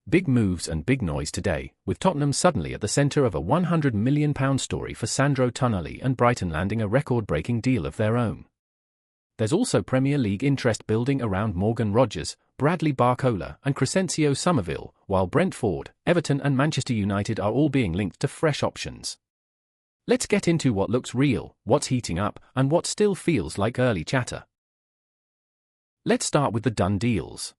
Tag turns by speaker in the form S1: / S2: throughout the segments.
S1: Big moves and big noise today, with Tottenham suddenly at the centre of a £100 million story for Sandro Tonali and Brighton landing a record-breaking deal of their own. There's also Premier League interest building around Morgan Rogers, Bradley Barcola and Crysencio Summerville, while Brentford, Everton and Manchester United are all being linked to fresh options. Let's get into what looks real, what's heating up, and what still feels like early chatter. Let's start with the done deals.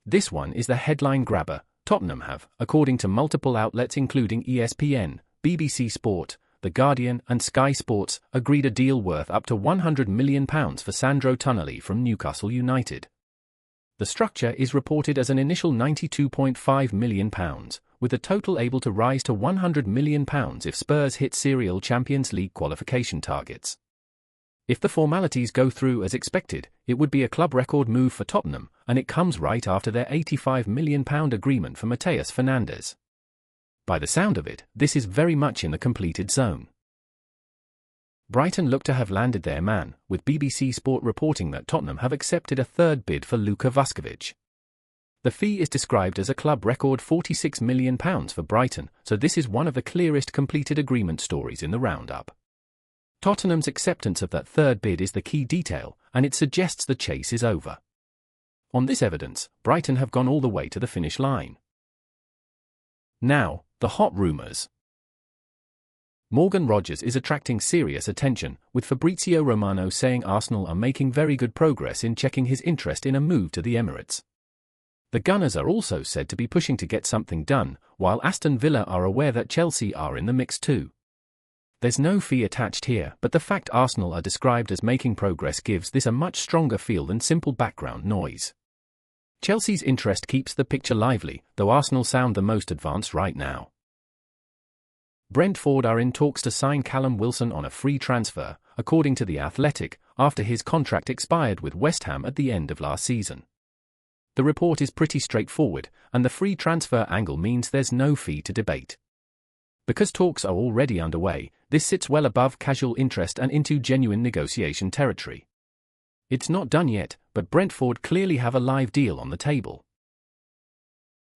S1: This one is the headline grabber. Tottenham have, according to multiple outlets including ESPN, BBC Sport, The Guardian and Sky Sports, agreed a deal worth up to £100 million for Sandro Tonali from Newcastle United. The structure is reported as an initial £92.5 million, with the total able to rise to £100 million if Spurs hit serial Champions League qualification targets. If the formalities go through as expected, it would be a club record move for Tottenham, and it comes right after their £85 million agreement for Matheus Fernandes. By the sound of it, this is very much in the completed zone. Brighton look to have landed their man, with BBC Sport reporting that Tottenham have accepted a third bid for Luka Vuskovic. The fee is described as a club record £46 million for Brighton, so this is one of the clearest completed agreement stories in the roundup. Tottenham's acceptance of that third bid is the key detail, and it suggests the chase is over. On this evidence, Brighton have gone all the way to the finish line. Now, the hot rumours. Morgan Rogers is attracting serious attention, with Fabrizio Romano saying Arsenal are making very good progress in checking his interest in a move to the Emirates. The Gunners are also said to be pushing to get something done, while Aston Villa are aware that Chelsea are in the mix too. There's no fee attached here, but the fact Arsenal are described as making progress gives this a much stronger feel than simple background noise. Chelsea's interest keeps the picture lively, though Arsenal sound the most advanced right now. Brentford are in talks to sign Callum Wilson on a free transfer, according to The Athletic, after his contract expired with West Ham at the end of last season. The report is pretty straightforward, and the free transfer angle means there's no fee to debate. Because talks are already underway, this sits well above casual interest and into genuine negotiation territory. It's not done yet, but Brentford clearly have a live deal on the table.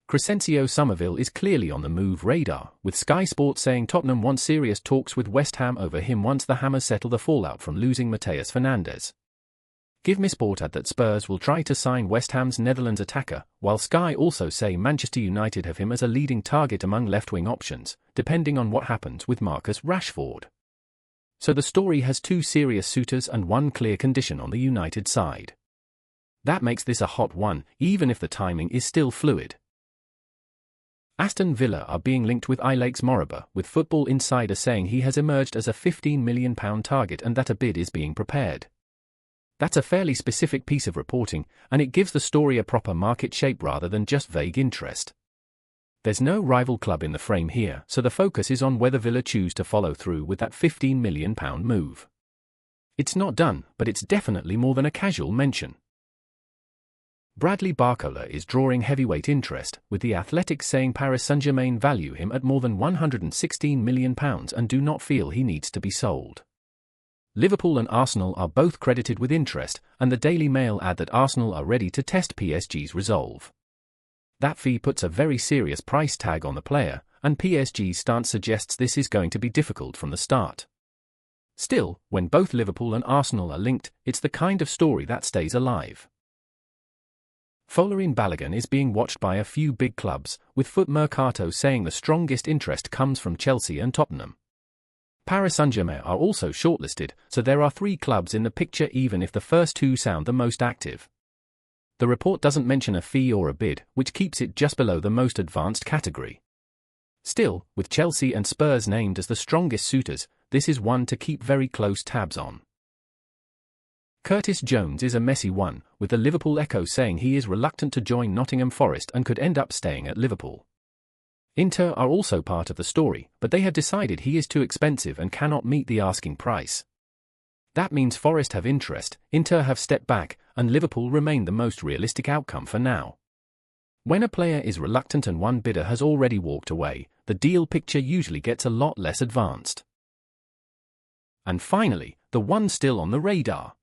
S1: Crysencio Summerville is clearly on the move radar, with Sky Sports saying Tottenham want serious talks with West Ham over him once the Hammers settle the fallout from losing Matheus Fernandes. Give me Sport at that Spurs will try to sign West Ham's Netherlands attacker, while Sky also say Manchester United have him as a leading target among left-wing options, depending on what happens with Marcus Rashford. So the story has two serious suitors and one clear condition on the United side. That makes this a hot one, even if the timing is still fluid. Aston Villa are being linked with Ilaix MORIBA, with Football Insider saying he has emerged as a £15 million target and that a bid is being prepared. That's a fairly specific piece of reporting, and it gives the story a proper market shape rather than just vague interest. There's no rival club in the frame here, so the focus is on whether Villa choose to follow through with that £15 million move. It's not done, but it's definitely more than a casual mention. Bradley Barcola is drawing heavyweight interest, with The Athletic saying Paris Saint-Germain value him at more than £116 million and do not feel he needs to be sold. Liverpool and Arsenal are both credited with interest, and the Daily Mail add that Arsenal are ready to test PSG's resolve. That fee puts a very serious price tag on the player, and PSG's stance suggests this is going to be difficult from the start. Still, when both Liverpool and Arsenal are linked, it's the kind of story that stays alive. Balogun is being watched by a few big clubs, with Foot Mercato saying the strongest interest comes from Chelsea and Tottenham. Paris Saint-Germain are also shortlisted, so there are 3 clubs in the picture even if the first 2 sound the most active. The report doesn't mention a fee or a bid, which keeps it just below the most advanced category. Still, with Chelsea and Spurs named as the strongest suitors, this is one to keep very close tabs on. Curtis Jones is a messy one, with the Liverpool Echo saying he is reluctant to join Nottingham Forest and could end up staying at Liverpool. Inter are also part of the story, but they have decided he is too expensive and cannot meet the asking price. That means Forest have interest, Inter have stepped back, and Liverpool remain the most realistic outcome for now. When a player is reluctant and one bidder has already walked away, the deal picture usually gets a lot less advanced. And finally, the one still on the radar.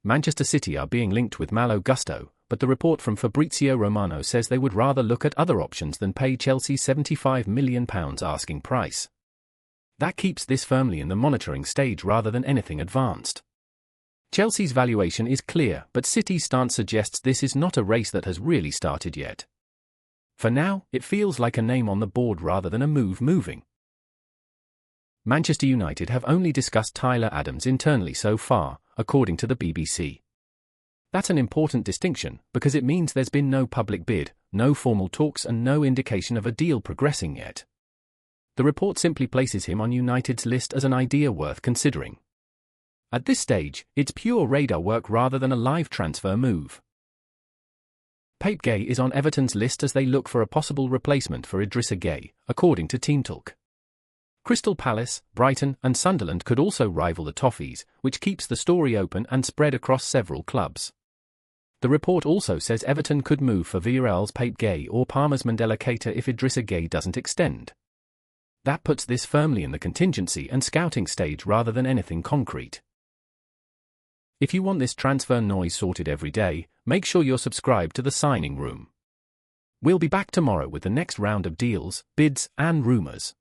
S1: Manchester City are being linked with Malo Gusto, but the report from Fabrizio Romano says they would rather look at other options than pay Chelsea's £75 million asking price. That keeps this firmly in the monitoring stage rather than anything advanced. Chelsea's valuation is clear, but City's stance suggests this is not a race that has really started yet. For now, it feels like a name on the board rather than a move moving. Manchester United have only discussed Tyler Adams internally so far, according to the BBC. That's an important distinction, because it means there's been no public bid, no formal talks and no indication of a deal progressing yet. The report simply places him on United's list as an idea worth considering. At this stage, it's pure radar work rather than a live transfer move. PAPE GUEYE is on Everton's list as they look for a possible replacement for Idrissa Gueye, according to Team Talk. Crystal Palace, Brighton and Sunderland could also rival the Toffees, which keeps the story open and spread across several clubs. The report also says Everton could move for Villarreal's PAPE GUEYE or Parma's Mandela Keita if Idrissa Gueye doesn't extend. That puts this firmly in the contingency and scouting stage rather than anything concrete. If you want this transfer noise sorted every day, make sure you're subscribed to The Signing Room. We'll be back tomorrow with the next round of deals, bids, and rumours.